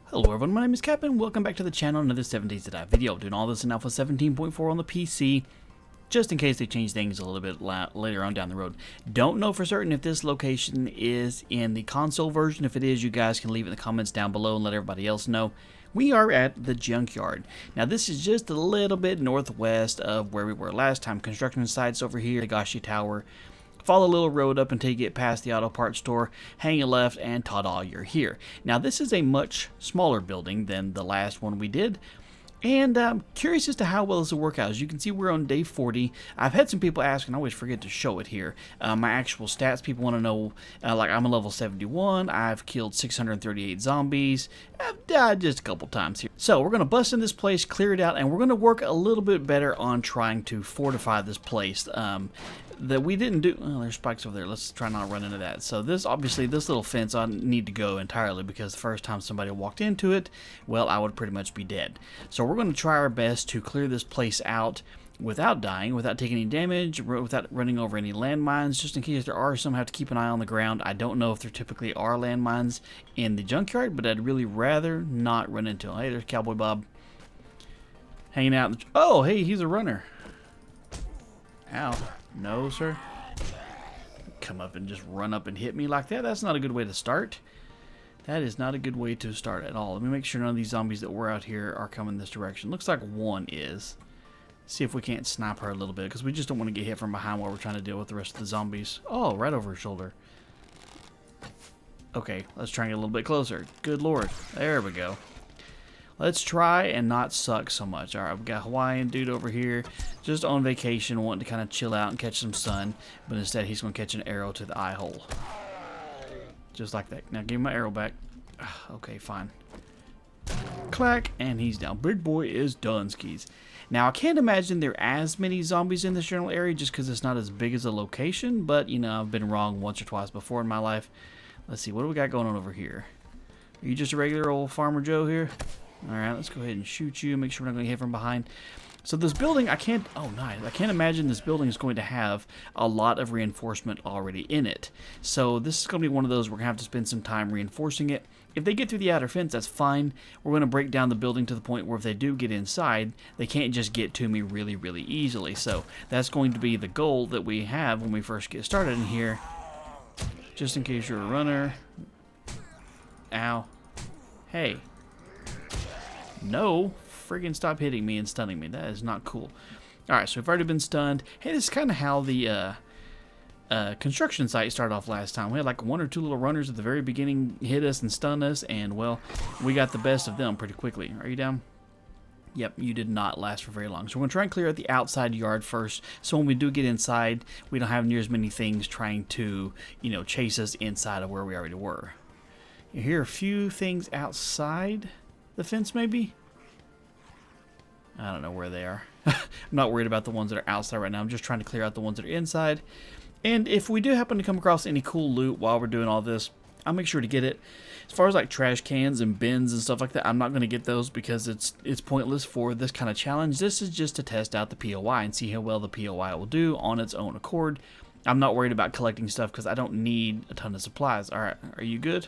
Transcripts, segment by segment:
Hello everyone, my name is Capp and welcome back to the channel. Another 7 Days to Die video. Doing all this in Alpha 17.4 on the PC, just in case they change things a little bit later on down the road. Don't know for certain if this location is in the console version. If it is, you guys can leave it in the comments down below and let everybody else know. We are at the Junkyard. Now this is just a little bit northwest of where we were last time. Construction sites over here, Higashi Tower. Follow a little road up until you get past the auto parts store, hang a left, and ta-da, you're here. Now, this is a much smaller building than the last one we did, and I'm curious as to how well this will work out. As you can see, we're on day 40. I've had some people ask, and I always forget to show it here, my actual stats. People want to know, like, I'm a level 71, I've killed 638 zombies, I've died just a couple times here. So, we're going to bust in this place, clear it out, and we're going to work a little bit better on trying to fortify this place. That we didn't do. Oh, there's spikes over there. Let's try not to run into that. So this, obviously, this little fence I need to go entirely because the first time somebody walked into it, well, I would pretty much be dead. So we're going to try our best to clear this place out without dying, without taking any damage, without running over any landmines, just in case there are some. Have to keep an eye on the ground. I don't know if there typically are landmines in the Junkyard, but I'd really rather not run into them. Hey, there's Cowboy Bob hanging out. Oh, hey, he's a runner. Ow. No, sir. Come up and just run up and hit me like that. That's not a good way to start. That is not a good way to start at all. Let me make sure none of these zombies that were out here are coming this direction. Looks like one is. See if we can't snipe her a little bit, because we just don't want to get hit from behind while we're trying to deal with the rest of the zombies. Oh, right over her shoulder. Okay, let's try and get a little bit closer. Good lord. There we go. Let's try and not suck so much. Alright, we've got a Hawaiian dude over here just on vacation, wanting to kind of chill out and catch some sun, but instead he's going to catch an arrow to the eye hole. Just like that. Now give me my arrow back. Okay, fine. Clack, and he's down. Big boy is done, skis. Now, I can't imagine there are as many zombies in this general area just because it's not as big as a location, but, you know, I've been wrong once or twice before in my life. Let's see, what do we got going on over here? Are you just a regular old Farmer Joe here? Alright, let's go ahead and shoot you, make sure we're not going to get hit from behind. So this building, I can't imagine this building is going to have a lot of reinforcement already in it. So this is going to be one of those we're going to have to spend some time reinforcing it. If they get through the outer fence, that's fine. We're going to break down the building to the point where if they do get inside, they can't just get to me really, really easily. So that's going to be the goal that we have when we first get started in here. Just in case you're a runner. Ow. Hey. No, friggin' stop hitting me and stunning me. That is not cool. Alright, so we've already been stunned. Hey, this is kind of how the construction site started off last time. We had like one or two little runners at the very beginning hit us and stun us, and, well, we got the best of them pretty quickly. Are you down? Yep, you did not last for very long. So we're going to try and clear out the outside yard first, so when we do get inside, we don't have near as many things trying to, you know, chase us inside of where we already were. You hear a few things outside the fence, maybe? I don't know where they are. I'm not worried about the ones that are outside right now. I'm just trying to clear out the ones that are inside. And if we do happen to come across any cool loot while we're doing all this, I'll make sure to get it. As far as like trash cans and bins and stuff like that, I'm not going to get those because it's pointless for this kind of challenge. This is just to test out the POI and see how well the POI will do on its own accord. I'm not worried about collecting stuff because I don't need a ton of supplies. Alright, are you good,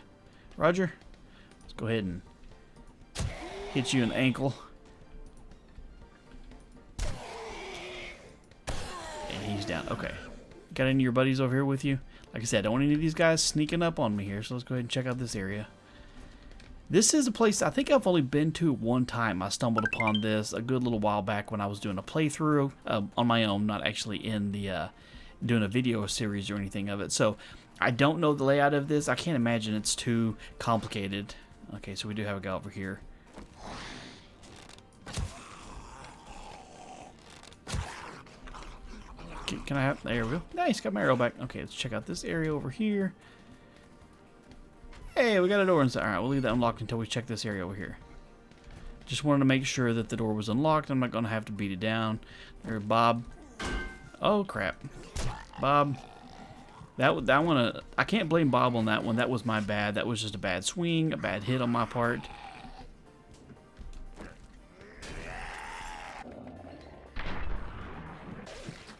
Roger? Let's go ahead and hit you in the ankle. And he's down. Okay. Got any of your buddies over here with you? Like I said, I don't want any of these guys sneaking up on me here, so let's go ahead and check out this area. This is a place I think I've only been to one time. I stumbled upon this a good little while back when I was doing a playthrough on my own, not actually in the doing a video series or anything of it. So I don't know the layout of this. I can't imagine it's too complicated. Okay, so we do have a guy over here. Can I have... There we go. Nice, got my arrow back. Okay, let's check out this area over here. Hey, we got a door inside. Alright, we'll leave that unlocked until we check this area over here. Just wanted to make sure that the door was unlocked. I'm not going to have to beat it down. There's Bob. Oh, crap. Bob. That one, I can't blame Bob on that one. That was my bad. That was just a bad swing, a bad hit on my part.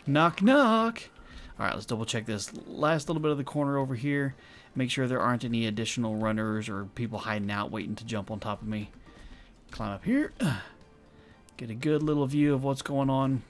Knock, knock. Alright, let's double check this last little bit of the corner over here. Make sure there aren't any additional runners or people hiding out waiting to jump on top of me. Climb up here. Get a good little view of what's going on.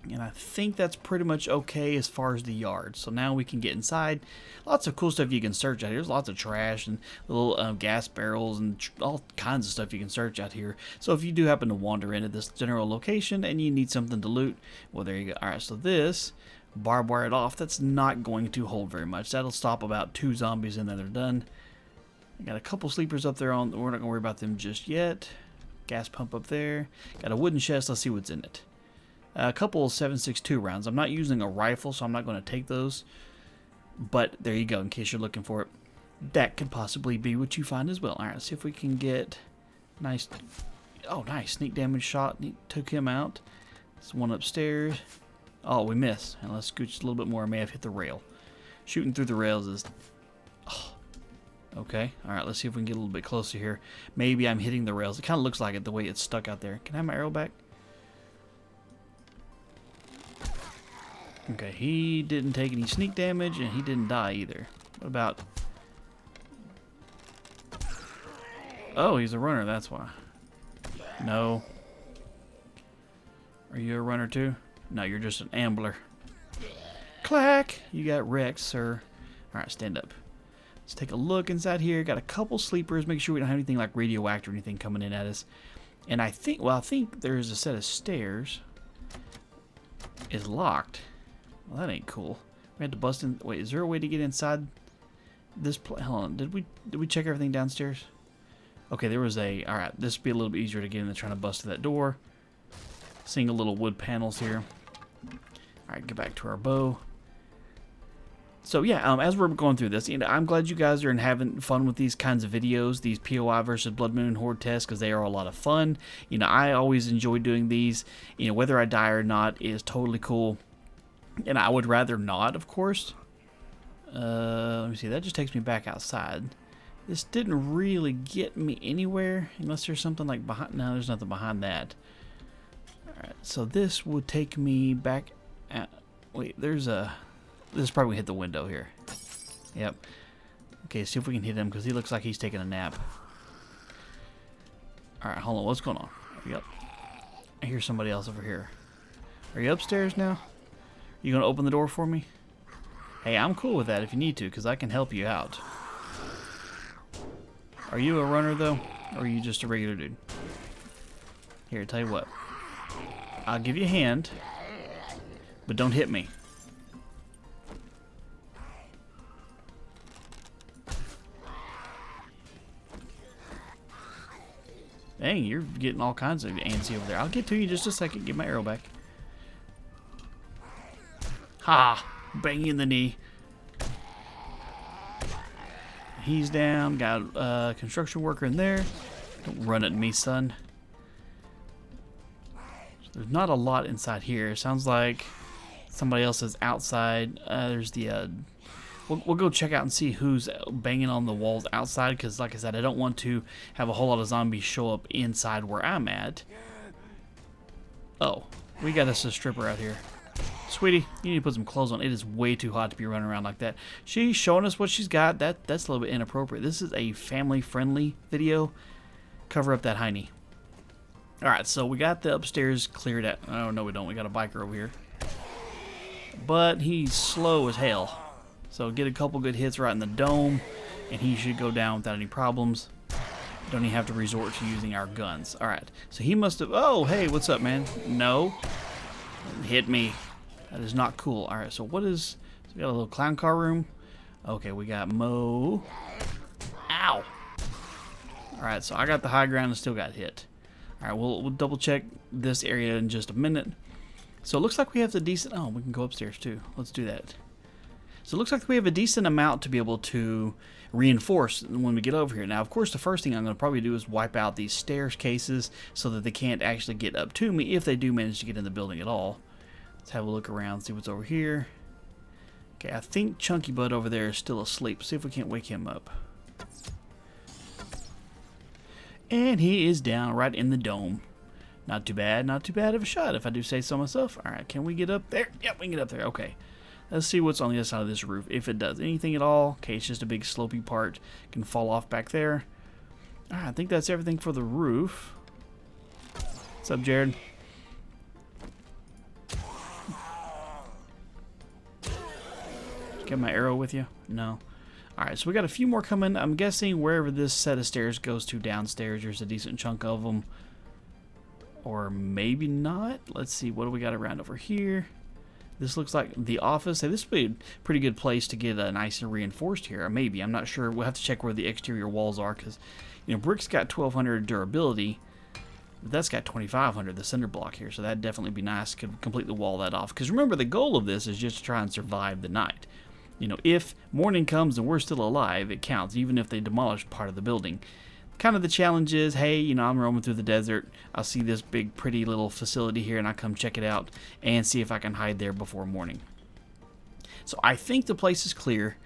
And I think that's pretty much okay as far as the yard. So now we can get inside. Lots of cool stuff you can search out here. There's lots of trash and little gas barrels and all kinds of stuff you can search out here. So if you do happen to wander into this general location and you need something to loot, well, there you go. All right, so this, barbed wired off, that's not going to hold very much. That'll stop about 2 zombies and then they're done. I got a couple sleepers up there. We're not going to worry about them just yet. Gas pump up there. Got a wooden chest. Let's see what's in it. A couple of 7.62 rounds. I'm not using a rifle, so I'm not going to take those. But there you go, in case you're looking for it. That could possibly be what you find as well. Alright, let's see if we can get nice. Oh, nice. Sneak damage shot. Took him out. There's one upstairs. Oh, we missed. And let's scooch a little bit more. I may have hit the rail. Shooting through the rails is... Oh. Okay. Alright, let's see if we can get a little bit closer here. Maybe I'm hitting the rails. It kind of looks like it the way it's stuck out there. Can I have my arrow back? Okay, he didn't take any sneak damage, and he didn't die either. What about... Oh, he's a runner, that's why. No. Are you a runner too? No, you're just an ambler. Clack! You got wrecked, sir. Alright, stand up. Let's take a look inside here. Got a couple sleepers. Make sure we don't have anything like radioactive or anything coming in at us. And I think there's a set of stairs. It's locked. Well, that ain't cool. We had to bust in. Wait, is there a way to get inside this place? Hold on. Did we check everything downstairs? Okay, there was a... Alright, this would be a little bit easier to get in than trying to bust through that door. Single little wood panels here. Alright, get back to our bow. So yeah, as we're going through this, I'm glad you guys are having fun with these kinds of videos, these POI versus Blood Moon Horde tests, because they are a lot of fun. I always enjoy doing these. Whether I die or not is totally cool. And I would rather not, of course. Let me see. That just takes me back outside. This didn't really get me anywhere. Unless there's something like behind... No, there's nothing behind that. Alright, so this would take me back... Wait, there's a... This probably hit the window here. Yep. Okay, see if we can hit him, because he looks like he's taking a nap. Alright, hold on. What's going on? Yep. I hear somebody else over here. Are you upstairs now? You gonna open the door for me? Hey, I'm cool with that if you need to, because I can help you out. Are you a runner, though? Or are you just a regular dude? Here, tell you what. I'll give you a hand, but don't hit me. Dang, you're getting all kinds of antsy over there. I'll get to you in just a second. Get my arrow back. Ha! Bang you in the knee. He's down. Got a construction worker in there. Don't run at me, son. There's not a lot inside here. It sounds like somebody else is outside. There's the... We'll go check out and see who's banging on the walls outside, because like I said, I don't want to have a whole lot of zombies show up inside where I'm at. Oh, we got us a stripper out here. Sweetie, you need to put some clothes on. It is way too hot to be running around like that. She's showing us what she's got. That's a little bit inappropriate. This is a family-friendly video. Cover up that hiney. Alright, so we got the upstairs cleared out. Oh, no we don't. We got a biker over here. But he's slow as hell. So get a couple good hits right in the dome, and he should go down without any problems. Don't even have to resort to using our guns. Alright, so he must have... Oh, hey, what's up, man? No. Hit me. That is not cool. Alright, so what is... So we got a little clown car room. Okay, we got Mo. Ow! Alright, so I got the high ground and still got hit. Alright, we'll double check this area in just a minute. So it looks like we have the decent... Oh, we can go upstairs too. Let's do that. So it looks like we have a decent amount to be able to reinforce when we get over here. Now, of course, the first thing I'm going to probably do is wipe out these staircases so that they can't actually get up to me if they do manage to get in the building at all. Let's have a look around, see what's over here. Okay, I think Chunky Bud over there is still asleep. See if we can't wake him up. And he is down right in the dome. Not too bad of a shot if I do say so myself. Alright, can we get up there? Yep, we can get up there. Okay. Let's see what's on the other side of this roof, if it does anything at all. Okay, it's just a big slopey part. Can fall off back there. I think that's everything for the roof. What's up, Jared? Get my arrow with you? No. Alright, so we got a few more coming. I'm guessing wherever this set of stairs goes to downstairs, there's a decent chunk of them. Or maybe not. Let's see, what do we got around over here? This looks like the office. Hey, this would be a pretty good place to get nice and reinforced here. Or maybe, I'm not sure. We'll have to check where the exterior walls are, because, you know, brick's got 1200 durability. But that's got 2500, the cinder block here, so that'd definitely be nice. Could complete the wall that off. Because remember, the goal of this is just to try and survive the night. You know, if morning comes and we're still alive, it counts, even if they demolish part of the building. Kind of the challenge is, hey, you know, I'm roaming through the desert. I'll see this big, pretty little facility here, and I come check it out and see if I can hide there before morning. So I think the place is clear.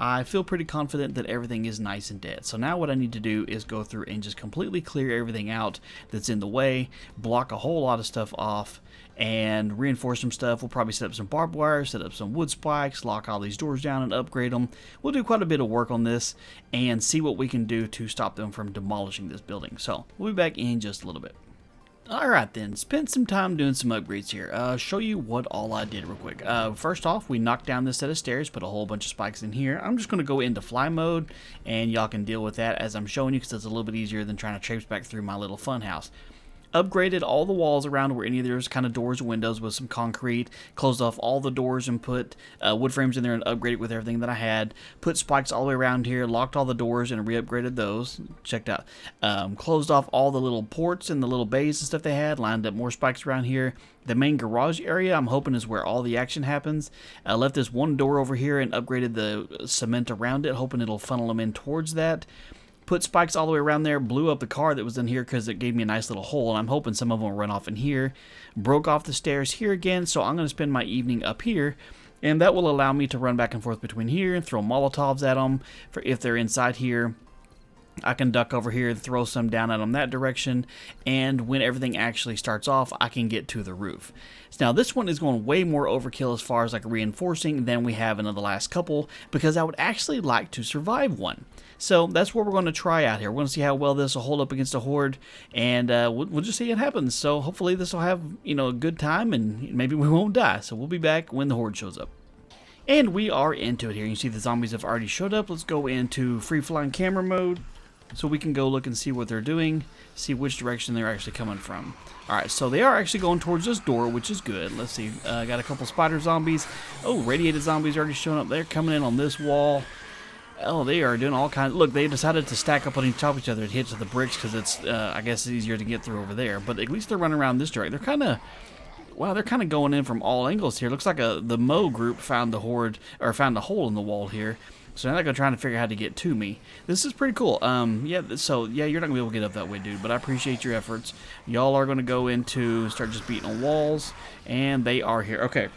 I feel pretty confident that everything is nice and dead. So now what I need to do is go through and just completely clear everything out that's in the way, block a whole lot of stuff off, and reinforce some stuff. We'll probably set up some barbed wire, set up some wood spikes, lock all these doors down and upgrade them. We'll do quite a bit of work on this and see what we can do to stop them from demolishing this building. So we'll be back in just a little bit. Alright then, spent some time doing some upgrades here. Show you what all I did real quick. First off, we knocked down this set of stairs, put a whole bunch of spikes in here. I'm just going to go into fly mode, and y'all can deal with that as I'm showing you, because it's a little bit easier than trying to traipse back through my little fun house. Upgraded all the walls around where any of there's kind of doors or windows with some concrete, closed off all the doors and put wood frames in there and upgraded with everything that I had, put spikes all the way around here, locked all the doors and re-upgraded those, checked out, closed off all the little ports and the little bays and stuff they had, lined up more spikes around here. The main garage area, I'm hoping, is where all the action happens. I left this one door over here and upgraded the cement around it, hoping it'll funnel them in towards that. Put spikes all the way around there, blew up the car that was in here because it gave me a nice little hole, and I'm hoping some of them will run off in here. Broke off the stairs here again, so I'm going to spend my evening up here, and that will allow me to run back and forth between here and throw Molotovs at them for if they're inside here. I can duck over here and throw some down at them that direction, and when everything actually starts off, I can get to the roof. So now this one is going way more overkill as far as like reinforcing than we have in the last couple, because I would actually like to survive one. So that's what we're going to try out here. We're going to see how well this will hold up against a horde, and we'll just see what happens. So hopefully this will have, you know, a good time, and maybe we won't die. So we'll be back when the horde shows up. And we are into it here. You see the zombies have already showed up. Let's go into free-flying camera mode, so we can go look and see what they're doing, see which direction they're actually coming from. Alright, so they are actually going towards this door, which is good. Let's see, got a couple spider zombies. Oh, radiated zombies already showing up. They're coming in on this wall. Oh, they are doing all kinds. Look, they decided to stack up on top of each other and hit to the bricks because it's, I guess, it's easier to get through over there. But at least they're running around this direction. They're kind of, wow, they're kind of going in from all angles here. Looks like the Mo group found the horde, or found a hole in the wall here. So now they're trying to figure out how to get to me. This is pretty cool. Yeah, so, yeah, you're not going to be able to get up that way, dude, but I appreciate your efforts. Y'all are going to go into, start just beating on walls, and they are here. Okay,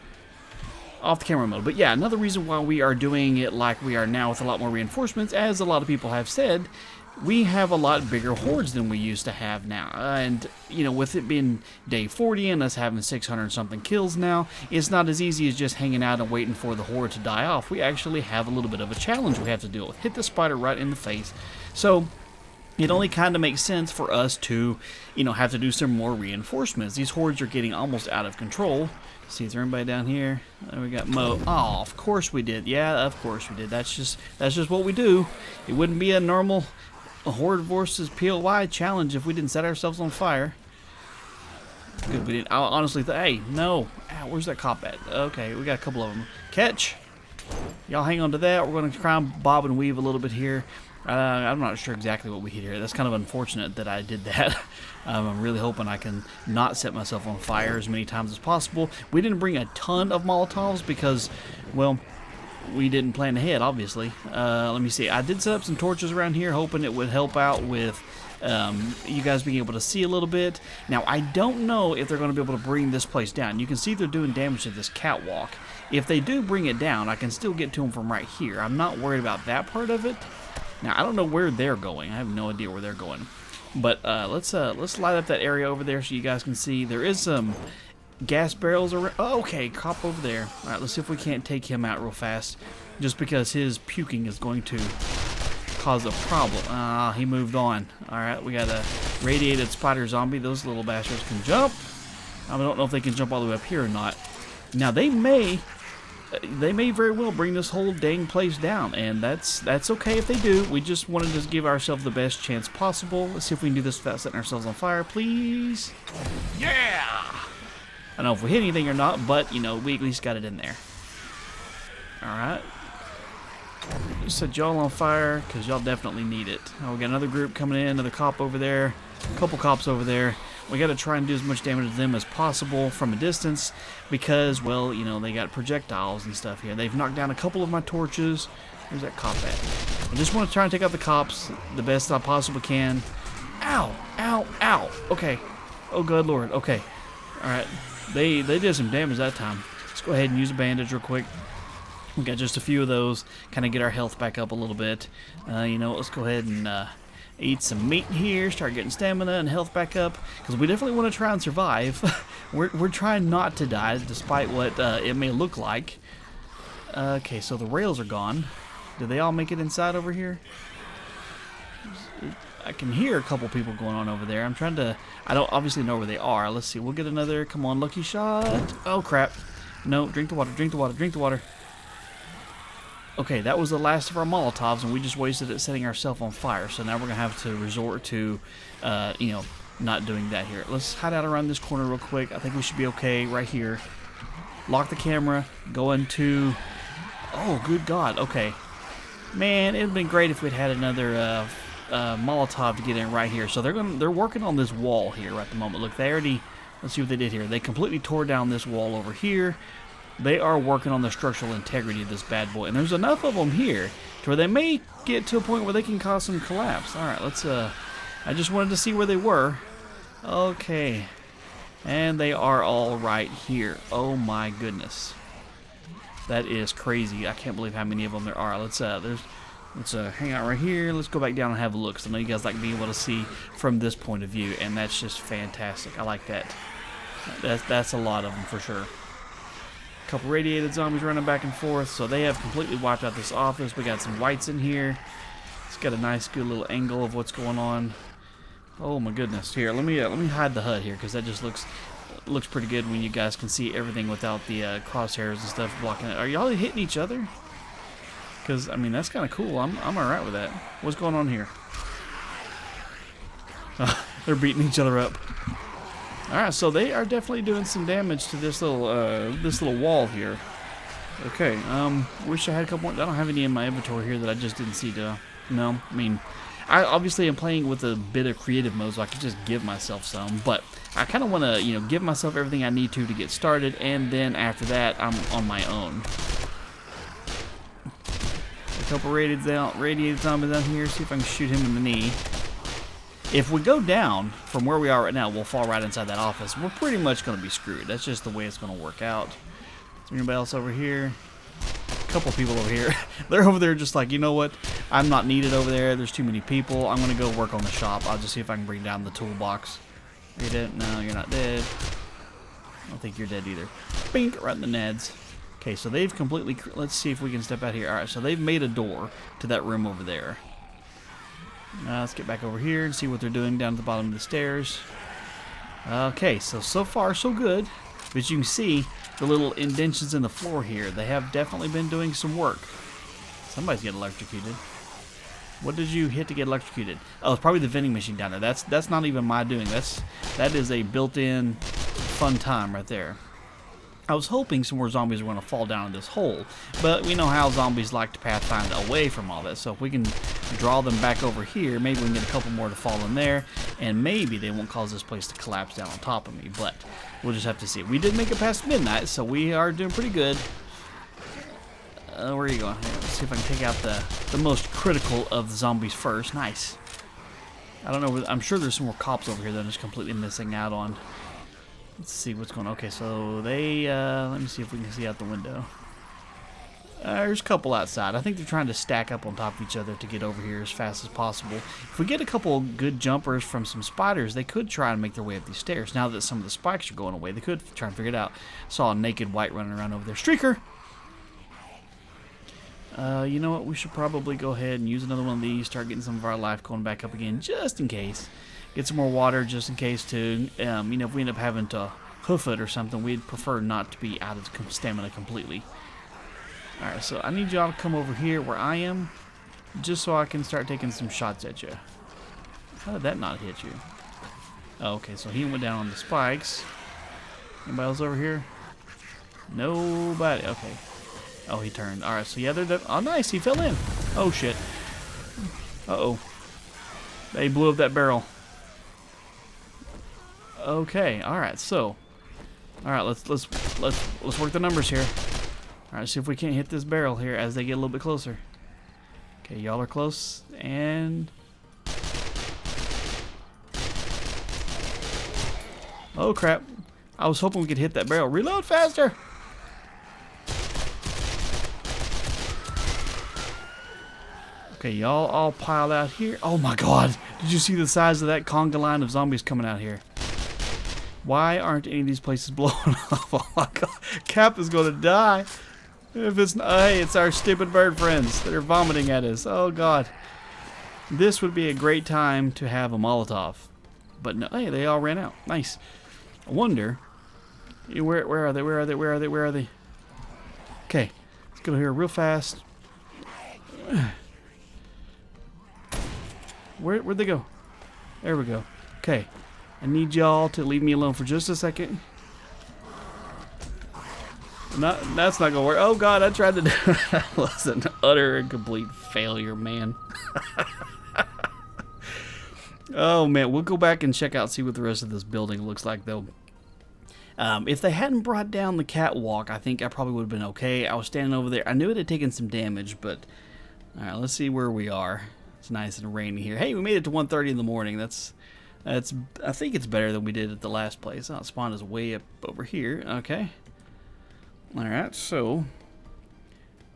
off the camera mode. But yeah, another reason why we are doing it like we are now with a lot more reinforcements, as a lot of people have said, we have a lot bigger hordes than we used to have now. And, you know, with it being day 40 and us having 600 something kills now, it's not as easy as just hanging out and waiting for the horde to die off. We actually have a little bit of a challenge we have to deal with. Hit the spider right in the face. So it only kind of makes sense for us to, you know, have to do some more reinforcements. These hordes are getting almost out of control. See, is there anybody down here? We got Mo. Oh, of course we did. Yeah, of course we did. That's just what we do. It wouldn't be a normal horde versus POI challenge if we didn't set ourselves on fire. Good, we didn't. I honestly thought, hey, no. Ow, where's that cop at? Okay, we got a couple of them. Catch. Y'all hang on to that. We're going to try and bob and weave a little bit here. I'm not sure exactly what we hit here. That's kind of unfortunate that I did that. I'm really hoping I can not set myself on fire as many times as possible. We didn't bring a ton of Molotovs because, well, we didn't plan ahead, obviously. Let me see. I did set up some torches around here, hoping it would help out with you guys being able to see a little bit. Now, I don't know if they're going to be able to bring this place down. You can see they're doing damage to this catwalk. If they do bring it down, I can still get to them from right here. I'm not worried about that part of it. Now, I don't know where they're going. I have no idea where they're going. But let's light up that area over there so you guys can see. There is some gas barrels are... Oh, okay, cop over there. Alright, let's see if we can't take him out real fast. Just because his puking is going to cause a problem. Ah, he moved on. Alright, we got a radiated spider zombie. Those little bastards can jump. I don't know if they can jump all the way up here or not. Now, they may very well bring this whole dang place down, and that's okay if they do. We just want to just give ourselves the best chance possible. Let's see if we can do this without setting ourselves on fire, please. Yeah! I don't know if we hit anything or not, but, you know, we at least got it in there. Alright. Set y'all on fire, because y'all definitely need it. Oh, we got another group coming in, another cop over there, a couple cops over there. We got to try and do as much damage to them as possible from a distance because, well, you know, they got projectiles and stuff here. They've knocked down a couple of my torches. Where's that cop at? I just want to try and take out the cops the best I possibly can. Ow! Ow! Ow! Okay. Oh, good lord. Okay. Alright. They did some damage that time. Let's go ahead and use a bandage real quick. We got just a few of those. Kind of get our health back up a little bit. You know, let's go ahead and... eat some meat here, start getting stamina and health back up, because we definitely want to try and survive. we're trying not to die, despite what it may look like. Okay, so the rails are gone. Did they all make it inside over here? I can hear a couple people going on over there. I'm trying to... I don't obviously know where they are. Let's see. We'll get another... Come on, lucky shot. Oh, crap. No, drink the water, drink the water, drink the water. Okay, that was the last of our Molotovs, and we just wasted it setting ourselves on fire. So now we're going to have to resort to, you know, not doing that here. Let's hide out around this corner real quick. I think we should be okay right here. Lock the camera. Go into... Oh, good God. Okay. Man, it would have been great if we'd had another Molotov to get in right here. So they're working on this wall here right at the moment. Look, they already... Let's see what they did here. They completely tore down this wall over here. They are working on the structural integrity of this bad boy. And there's enough of them here to where they may get to a point where they can cause some collapse. Alright, let's, I just wanted to see where they were. Okay. And they are all right here. Oh my goodness. That is crazy. I can't believe how many of them there are. Let's hang out right here. Let's go back down and have a look. So I know you guys like being able to see from this point of view. And that's just fantastic. I like that. That's a lot of them for sure. Couple radiated zombies running back and forth, so they have completely wiped out this office. We got some whites in here. It's got a nice, good little angle of what's going on. Oh my goodness! Here, let me hide the HUD here because that just looks pretty good when you guys can see everything without the crosshairs and stuff blocking it. Are y'all hitting each other? Because I mean that's kind of cool. I'm all right with that. What's going on here? They're beating each other up. Alright, so they are definitely doing some damage to this little wall here. Okay, wish I had a couple more. I don't have any in my inventory here that I just didn't see to... No, I mean, I obviously am playing with a bit of creative mode, so I could just give myself some, but I kind of want to, you know, give myself everything I need to get started, and then after that, I'm on my own. A couple radiated zombies down here, see if I can shoot him in the knee. If we go down from where we are right now, we'll fall right inside that office. We're pretty much going to be screwed. That's just the way it's going to work out. Is there anybody else over here? A couple people over here. They're over there just like, you know what? I'm not needed over there. There's too many people. I'm going to go work on the shop. I'll just see if I can bring down the toolbox. Are you dead? No, you're not dead. I don't think you're dead either. Bink! Right in the nads. Okay, so they've completely... Let's see if we can step out here. Alright, so they've made a door to that room over there. Let's get back over here and see what they're doing down at the bottom of the stairs. Okay, so far so good. But you can see the little indentions in the floor here. They have definitely been doing some work. Somebody's getting electrocuted. What did you hit to get electrocuted? Oh, it's probably the vending machine down there. That's not even my doing. That is a built-in fun time right there. I was hoping some more zombies were going to fall down in this hole, but we know how zombies like to pathfind away from all that, so if we can draw them back over here, maybe we can get a couple more to fall in there, and maybe they won't cause this place to collapse down on top of me, but we'll just have to see. We did make it past midnight, so we are doing pretty good. Where are you going? Here, let's see if I can take out the most critical of the zombies first. Nice. I don't know, I'm sure there's some more cops over here that I'm just completely missing out on. Let's see what's going on. Okay, so they, let me see if we can see out the window. There's a couple outside. I think they're trying to stack up on top of each other to get over here as fast as possible. If we get a couple good jumpers from some spiders, they could try and make their way up these stairs. Now that some of the spikes are going away, they could try and figure it out. Saw a naked white running around over there. Streaker! You know what? We should probably go ahead and use another one of these. Start getting some of our life going back up again, just in case. Get some more water, just in case, too. You know, if we end up having to hoof it or something, we'd prefer not to be out of stamina completely. Alright, so I need y'all to come over here where I am, just so I can start taking some shots at you. How did that not hit you? Oh, okay, so he went down on the spikes. Anybody else over here? Nobody. Okay. Oh, he turned. Alright, so yeah, they're... Oh, nice, he fell in. Oh, shit. Uh-oh. They blew up that barrel. Okay, alright, so... Alright, let's work the numbers here. Alright, see if we can't hit this barrel here as they get a little bit closer. Okay, y'all are close, and... Oh, crap. I was hoping we could hit that barrel. Reload faster! Okay, y'all all piled out here. Oh my god! Did you see the size of that conga line of zombies coming out here? Why aren't any of these places blowing up? Oh my god. Capp is gonna die. If it's not, hey, it's our stupid bird friends that are vomiting at us. Oh god. This would be a great time to have a Molotov. But no, hey, they all ran out. Nice. I wonder. Where are they? Where are they? Where are they? Where are they? Okay. Let's go here real fast. Where'd they go? There we go. Okay. I need y'all to leave me alone for just a second. That's not gonna work. Oh god, I tried to do that. Was an utter and complete failure, man. Oh man, we'll go back and check out, see what the rest of this building looks like though. If they hadn't brought down the catwalk, I think I probably would have been okay. I was standing over there. I knew it had taken some damage, but alright, let's see where we are. It's nice and rainy here. Hey, we made it to 1:30 in the morning. That's I think it's better than we did at the last place. Oh, spawn is way up over here. Okay. Alright, so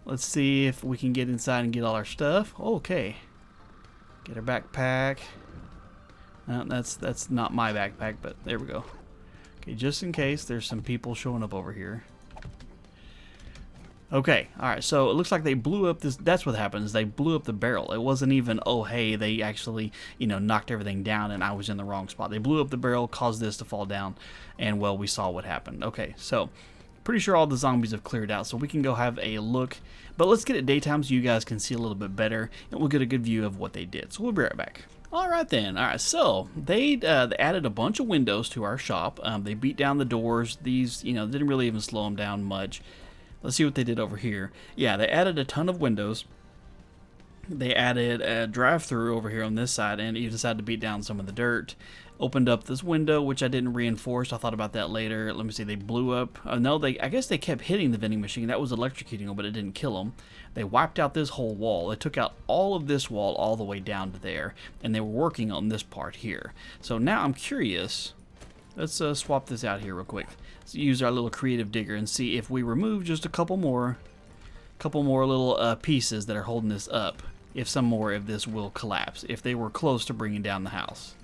let's see if we can get inside and get all our stuff. Okay. Get our backpack. No, that's not my backpack, but there we go. Okay, just in case there's some people showing up over here. Okay, alright, so it looks like they blew up this. That's what happens. They blew up the barrel. It wasn't even, oh hey, they actually, you know, knocked everything down and I was in the wrong spot. They blew up the barrel, caused this to fall down, and well, we saw what happened. Okay, so pretty sure all the zombies have cleared out, so we can go have a look. But let's get it daytime so you guys can see a little bit better, and we'll get a good view of what they did. So we'll be right back. Alright then, alright, so they added a bunch of windows to our shop. They beat down the doors. These, you know, didn't really even slow them down much. Let's see what they did over here. Yeah, they added a ton of windows. They added a drive-through over here on this side, and even decided to beat down some of the dirt. Opened up this window, which I didn't reinforce. I thought about that later. Let me see. They blew up. No, I guess they kept hitting the vending machine. That was electrocuting them, but it didn't kill them. They wiped out this whole wall. They took out all of this wall all the way down to there, and they were working on this part here. So now I'm curious. Let's swap this out here real quick. Let's use our little creative digger and see if we remove just a couple more little pieces that are holding this up. If some more of this will collapse, if they were close to bringing down the house,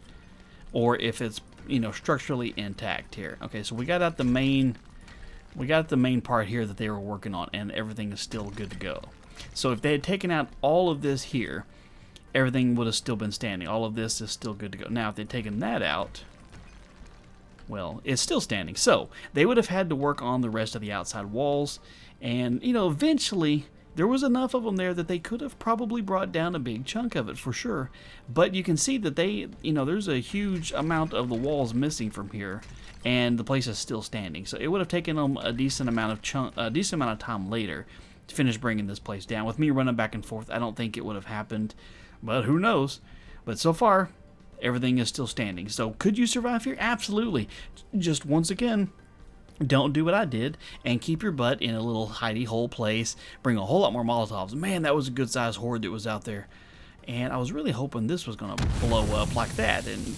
or if it's, you know, structurally intact here. Okay, so we got out the main part here that they were working on, and everything is still good to go. So if they had taken out all of this here, everything would have still been standing. All of this is still good to go. Now, if they'd taken that out, well, it's still standing. So they would have had to work on the rest of the outside walls, and, you know, eventually there was enough of them there that they could have probably brought down a big chunk of it for sure. But you can see that they, you know, there's a huge amount of the walls missing from here, and the place is still standing. So it would have taken them a decent amount of time later to finish bringing this place down. With me running back and forth, I don't think it would have happened, but who knows? But so far, everything is still standing. So could you survive here? Absolutely. Just once again, don't do what I did and keep your butt in a little hidey hole place. Bring a whole lot more Molotovs. Man, that was a good sized horde that was out there. And I was really hoping this was going to blow up like that. And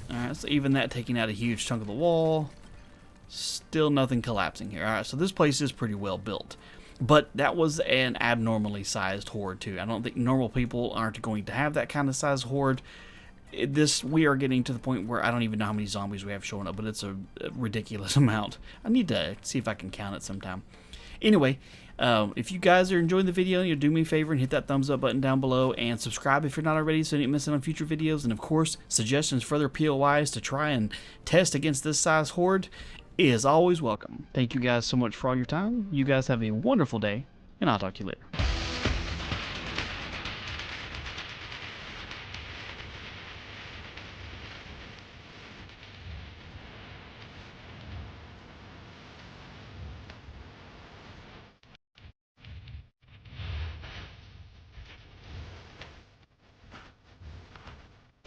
alright, so even that taking out a huge chunk of the wall. Still nothing collapsing here. Alright, so this place is pretty well built. But that was an abnormally sized horde too. I don't think normal people aren't going to have that kind of size horde. We are getting to the point where I don't even know how many zombies we have showing up, but it's a ridiculous amount. I need to see if I can count it sometime. Anyway, if you guys are enjoying the video, you do me a favor and hit that thumbs up button down below and subscribe if you're not already so you don't miss out on future videos. And of course, suggestions for other POIs to try and test against this size horde is always welcome. Thank you guys so much for all your time. You guys have a wonderful day, and I'll talk to you later.